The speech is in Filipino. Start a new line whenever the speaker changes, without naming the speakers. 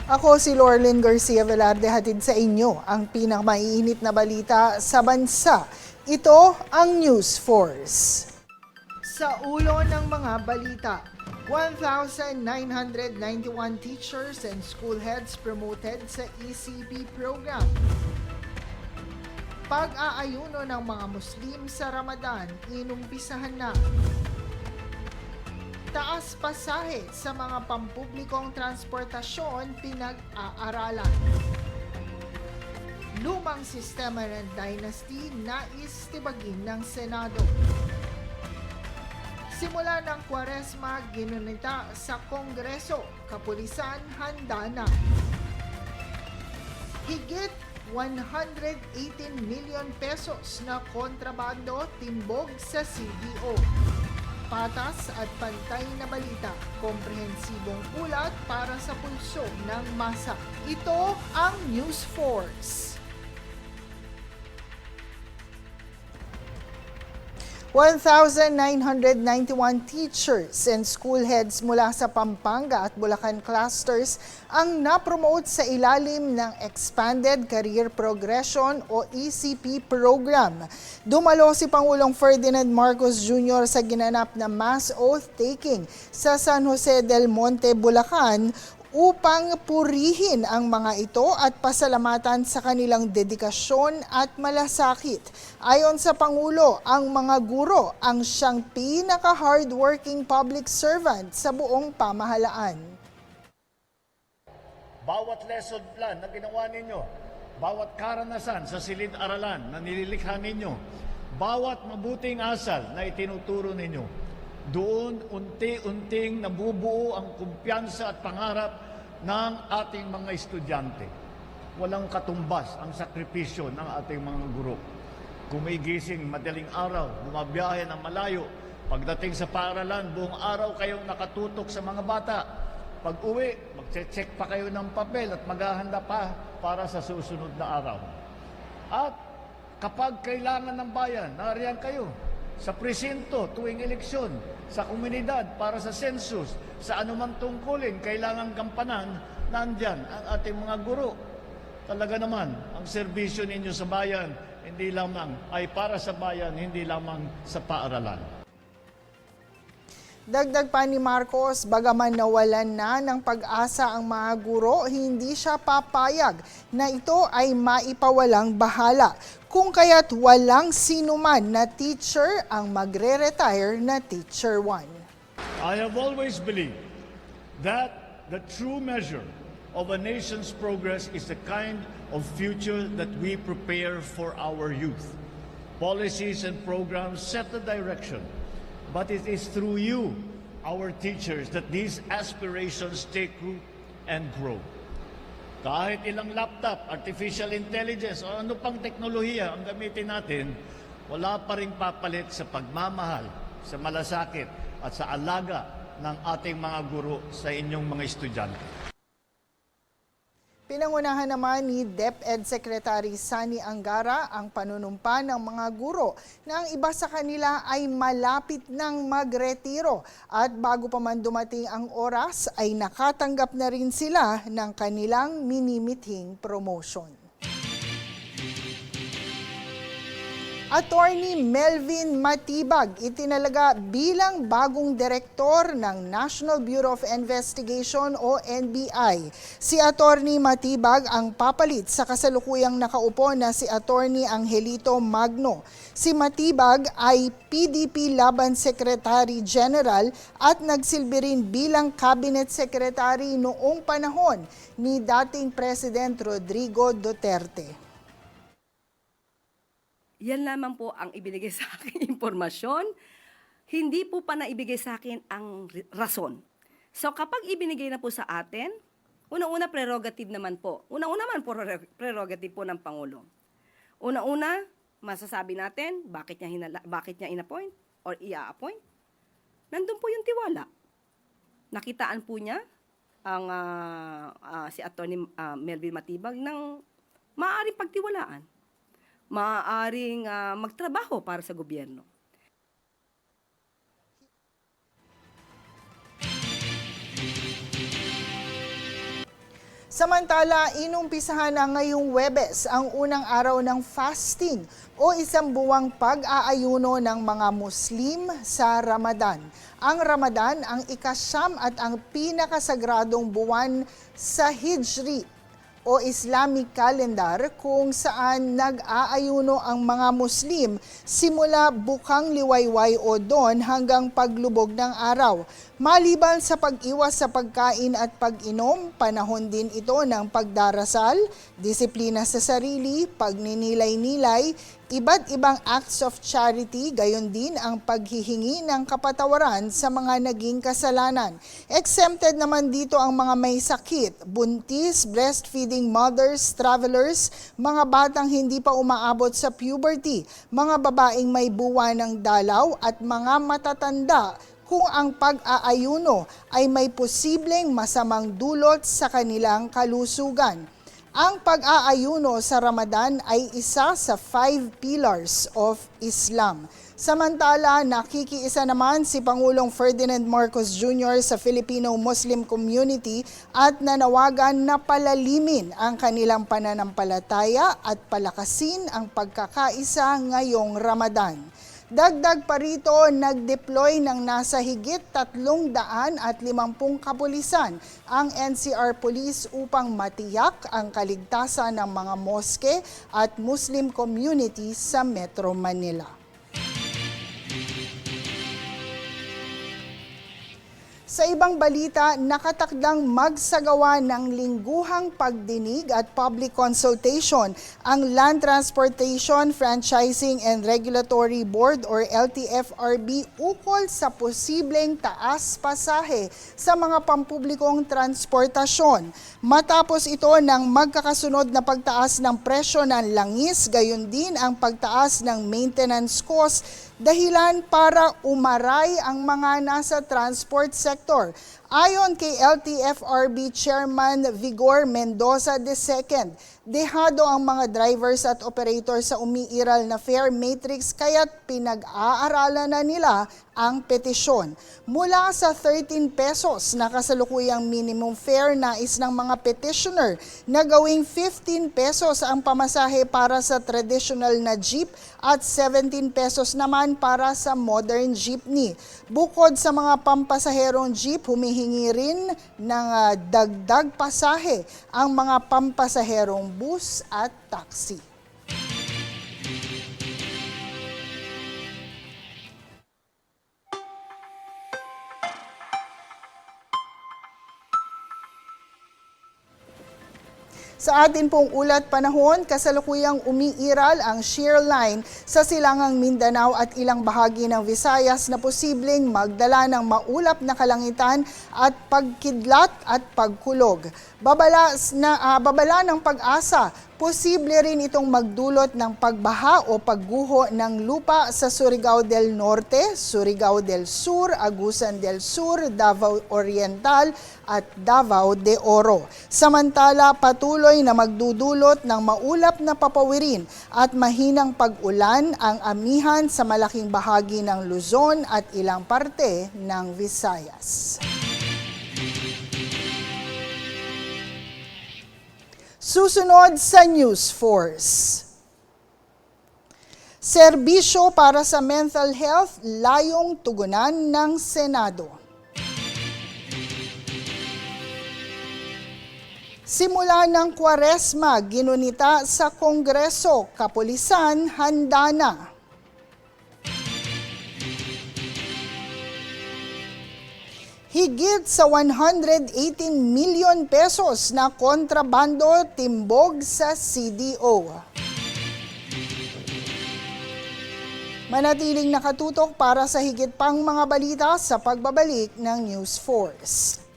Ako si Lorlyn Garcia Velarde, hatid sa inyo ang pinakamaiinit na balita sa bansa. Ito ang News Force. Sa ulo ng mga balita, 1,991 teachers and school heads promoted sa ECP program. Pag-aayuno ng mga Muslim sa Ramadan, inumpisahan na. Taas pasahe sa mga pampublikong transportasyon pinag-aaralan. Lumang sistema ng dynasty nais tibagin ng Senado. Simula ng Kwaresma, ginunita sa Kongreso, kapulisan handa na. Higit 118 million pesos na kontrabando timbog sa CDO. Patas at pantay na balita, komprehensibong ulat para sa pulso ng masa. Ito ang News Force. 1,991 teachers and school heads mula sa Pampanga at Bulacan clusters ang napromote sa ilalim ng Expanded Career Progression o ECP program. Dumalo si Pangulong Ferdinand Marcos Jr. sa ginanap na mass oath-taking sa San Jose del Monte, Bulacan upang purihin ang mga ito at pasalamatan sa kanilang dedikasyon at malasakit. Ayon sa Pangulo, ang mga guro ang siyang pinaka-hardworking public servant sa buong pamahalaan.
Bawat lesson plan na ginawa ninyo, bawat karanasan sa silid-aralan na nililikha ninyo, bawat mabuting asal na itinuturo ninyo, doon unti-unting nabubuo ang kumpiyansa at pangarap ng ating mga estudyante. Walang katumbas ang sakripisyo ng ating mga guro. Gumigising madaling araw, bumabiyahe ng malayo. Pagdating sa paaralan, buong araw kayong nakatutok sa mga bata. Pag uwi, magche-check pa kayo ng papel at maghahanda pa para sa susunod na araw. At kapag kailangan ng bayan, nariyan kayo. Sa presinto tuwing eleksyon, sa komunidad para sa census, sa anumang tungkulin, kailangang gampanan, nandyan ang ating mga guro. Talaga naman, ang serbisyo ninyo sa bayan, hindi lamang ay para sa bayan, hindi lamang sa paaralan.
Dagdag pa ni Marcos, bagaman nawalan na ng pag-asa ang mga guro, hindi siya papayag na ito ay maipawalang bahala. Kung kaya't walang sinuman na teacher ang magre-retire na Teacher 1.
I have always believed that the true measure of a nation's progress is the kind of future that we prepare for our youth. Policies and programs set the direction, but it is through you, our teachers, that these aspirations take root and grow. Kahit ilang laptop, artificial intelligence, o ano pang teknolohiya ang gamitin natin, wala pa rin papalit sa pagmamahal, sa malasakit at sa alaga ng ating mga guro sa inyong mga estudyante.
Pinangunahan naman ni DepEd Secretary Sani Angara ang panunumpa ng mga guro na ang iba sa kanila ay malapit ng magretiro at bago pa man dumating ang oras ay nakatanggap na rin sila ng kanilang minimithing promotion. Attorney Melvin Matibag itinalaga bilang bagong direktor ng National Bureau of Investigation o NBI. Si Attorney Matibag ang papalit sa kasalukuyang nakaupo na si Attorney Angelito Magno. Si Matibag ay PDP Laban Secretary General at nagsilbi rin bilang Cabinet Secretary noong panahon ni dating President Rodrigo Duterte.
Yan lamang po ang ibinigay sa akin impormasyon. Hindi po pa naibigay sa akin ang rason. So kapag ibinigay na po sa atin, una-una prerogative naman po. Una-una man po prerogative po ng Pangulo. Una-una, masasabi natin bakit niya in-appoint or i-appoint. Nandun po yung tiwala. Nakitaan po niya ang si Attorney Melvin Matibag ng maaaring pagtiwalaan. Maaaring magtrabaho para sa gobyerno.
Samantala, inumpisahan na ngayong Huwebes ang unang araw ng fasting o isang buwang pag-aayuno ng mga Muslim sa Ramadan. Ang Ramadan ang ikasyam at ang pinakasagradong buwan sa Hijri o Islamic calendar kung saan nag-aayuno ang mga Muslim simula bukang liwayway o dawn hanggang paglubog ng araw. Maliban sa pag-iwas sa pagkain at pag-inom, panahon din ito ng pagdarasal, disiplina sa sarili, pagninilay-nilay, iba't ibang acts of charity, gayon din ang paghihingi ng kapatawaran sa mga naging kasalanan. Exempted naman dito ang mga may sakit, buntis, breastfeeding mothers, travelers, mga batang hindi pa umaabot sa puberty, mga babaeng may buwa ng dalaw at mga matatanda kung ang pag-aayuno ay may posibleng masamang dulot sa kanilang kalusugan. Ang pag-aayuno sa Ramadan ay isa sa 5 pillars of Islam. Samantala, nakikiisa naman si Pangulong Ferdinand Marcos Jr. sa Filipino Muslim community at nanawagan na palalimin ang kanilang pananampalataya at palakasin ang pagkakaisa ngayong Ramadan. Dagdag pa rito, nag-deploy ng nasa higit 350 kapulisan ang NCR Police upang matiyak ang kaligtasan ng mga moske at Muslim community sa Metro Manila. Sa ibang balita, nakatakdang magsagawa ng lingguhang pagdinig at public consultation ang Land Transportation, Franchising and Regulatory Board or LTFRB ukol sa posibleng taas pasahe sa mga pampublikong transportasyon. Matapos ito ng magkakasunod na pagtaas ng presyo ng langis, gayon din ang pagtaas ng maintenance cost dahilan para umaray ang mga nasa transport sector. Ayon kay LTFRB Chairman Vigor Mendoza II, dehado ang mga drivers at operators sa umiiral na fare matrix kaya't pinag-aaralan na nila ang petisyon. Mula sa 13 pesos na kasalukuyang minimum fare nais ng mga petitioner na gawing 15 pesos ang pamasahe para sa traditional na jeep at 17 pesos naman para sa modern jeepney. Bukod sa mga pampasaherong jeep, humihingi rin ng dagdag pasahe ang mga pampasaherong bus at taxi. Sa atin pong ulat panahon, kasalukuyang umiiral ang shear line sa silangang Mindanao at ilang bahagi ng Visayas na posibleng magdala ng maulap na kalangitan at pagkidlat at pagkulog. Babala ng Pag-asa, posible rin itong magdulot ng pagbaha o pagguho ng lupa sa Surigao del Norte, Surigao del Sur, Agusan del Sur, Davao Oriental at Davao de Oro. Samantala, patuloy na magdudulot ng maulap na papawirin at mahinang pag-ulan ang amihan sa malaking bahagi ng Luzon at ilang parte ng Visayas. Susunod sa News Force. Serbisyo para sa mental health, layong tugunan ng Senado. Simula ng Kwaresma, ginunita sa Kongreso, kapulisan handa na. Higit sa 118 million pesos na kontrabando timbog sa CDO. Manatiling nakatutok para sa higit pang mga balita sa pagbabalik ng News Force.